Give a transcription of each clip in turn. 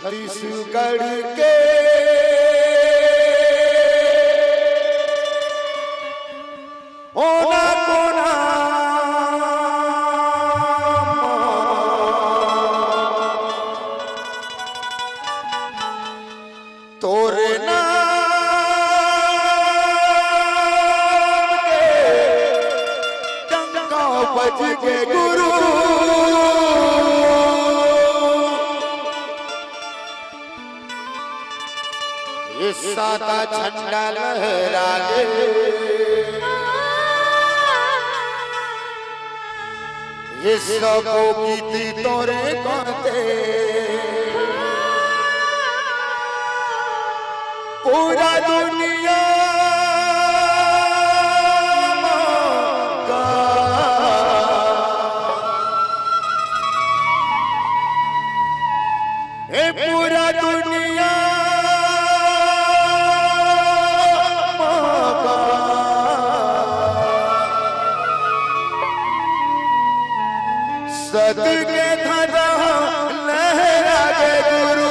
छत्तीसगढ़ के ओना कोना तोरे नाम के डंका बज के गुरु साता झंडा लहरागे ये सबो गीती तोरे गाते पूरा दुनिया का पूरा दुनिया सत के ध्वजा लहरागे गुरु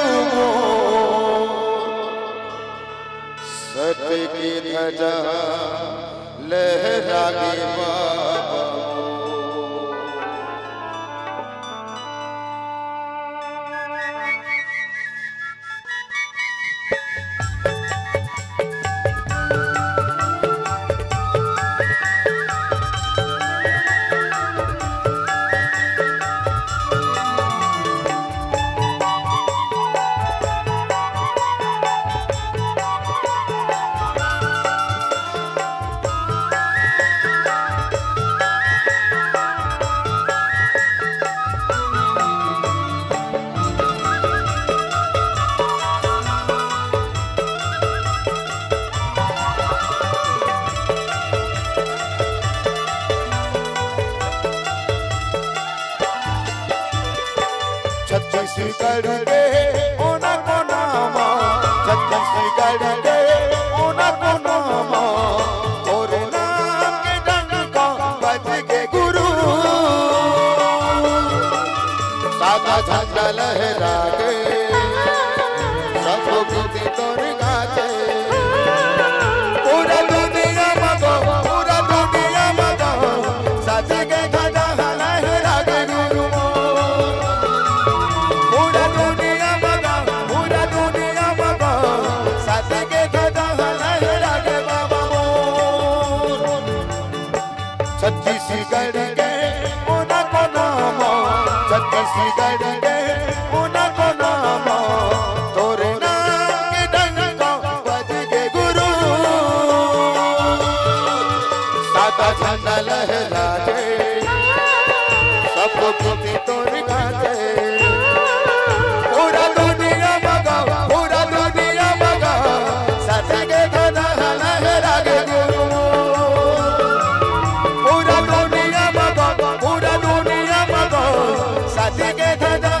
सत की ध्वजा लहरागे बाबा छत्तीसगढ़ के ओना कोना छत्तीसगढ़ के ओना कोना और नाम के डंका बज के गुरु साता झंडा लहरा के सब गीती तोर गाते पूरा दुनिया मगो सच के ध्वजा लहरा के गुरु छत्तीसगढ़ के ओना कोना छत्तीसगढ़ के ओना कोना तोरे नाम के डंका बज के गुरु साता झंडा लहरा के सब गीती तोर गाते पूरा दुनिया मगा सच के ध्वजा लहरा के गुरु पूरा दुनिया मगा सच के ध्वजा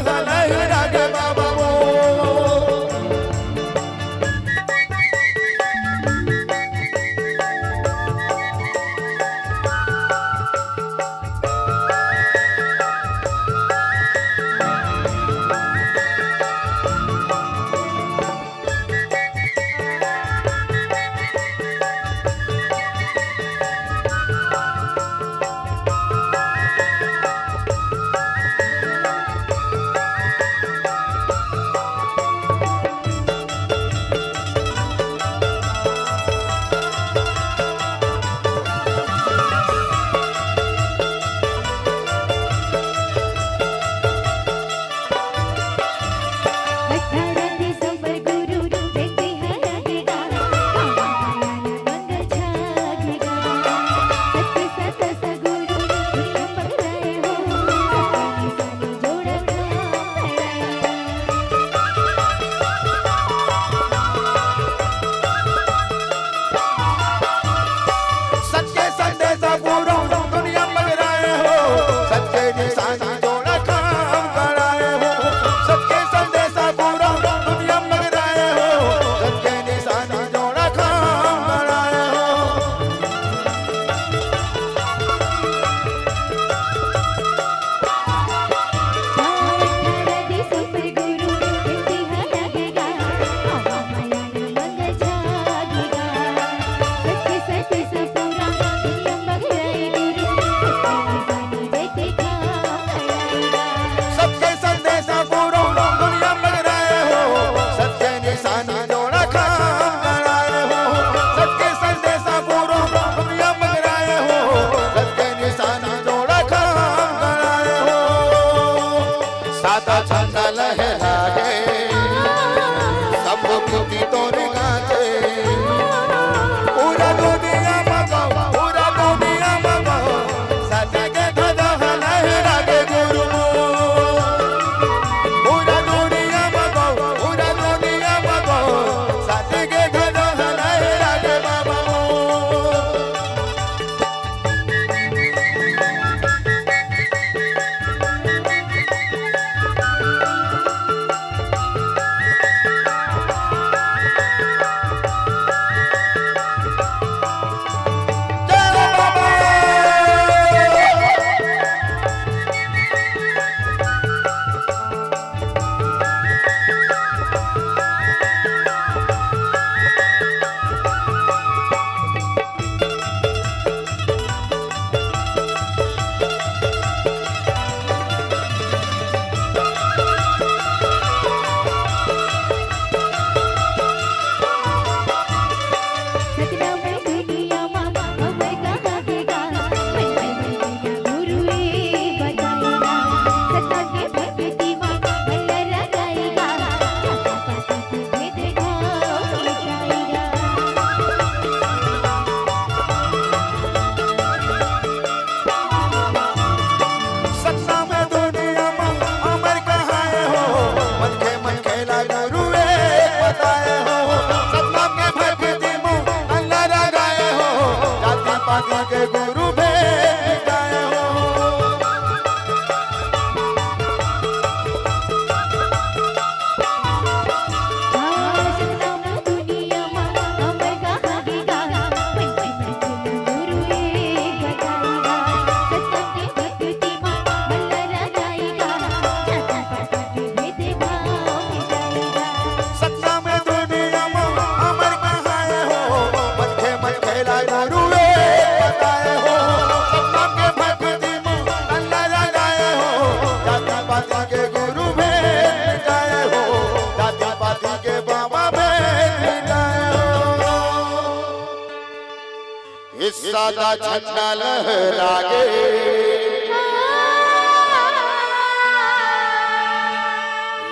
सादा झंडा लहरागे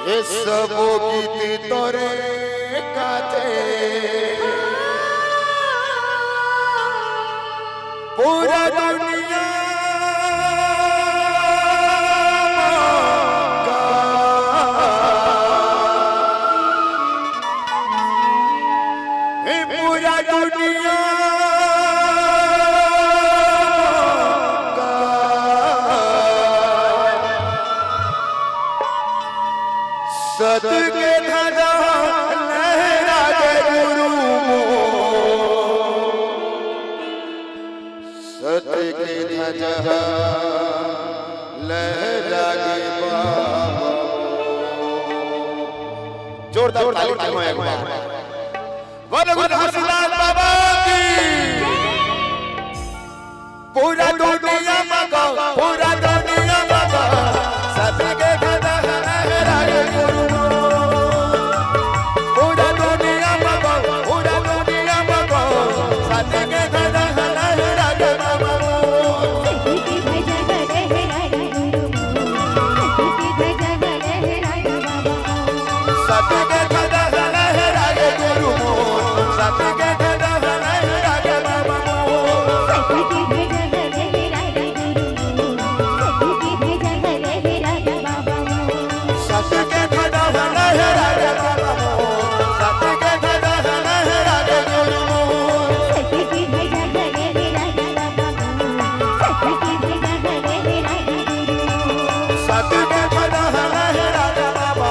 ये सब गीत तोरे गाथे पूरा दुनिया पूरा दुनिया सत के ध्वजा लहरागे गुरु सत के ध्वजा लहरागे बाबा जोरदार ताली बजाओ एक बार बोलो गुरु हरसिद्धनाथ बाबा की पूरा दुनिया मगा पूरा दुनिया मगा सत के ध्वजा लहरागे गुरु पूरा दुनिया मगा सत के ध्वजा लहरागे बाबा सत के ध्वजा लहरागे गुरु सत के ध्वजा लहरागे बाबा सत के ध्वजा लहरागे बाबा सत के ध्वजा लहरागे गुरु सत के ध्वजा लहरागे बाबा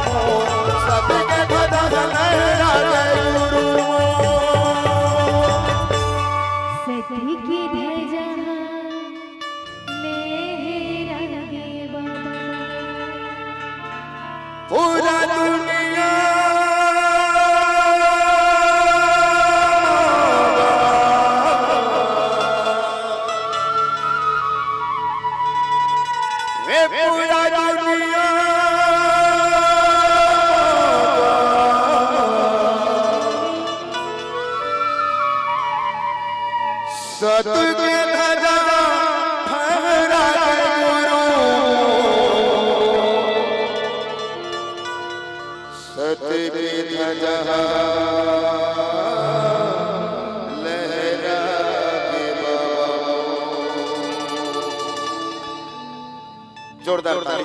सत के ध्वजा लहरागे गुरु पूरा दुनिया वे पूरा दुनिया सत के ध्वजा फहरागे गुरु सत के ध्वजा लहरागे बाबा जोरदार ताली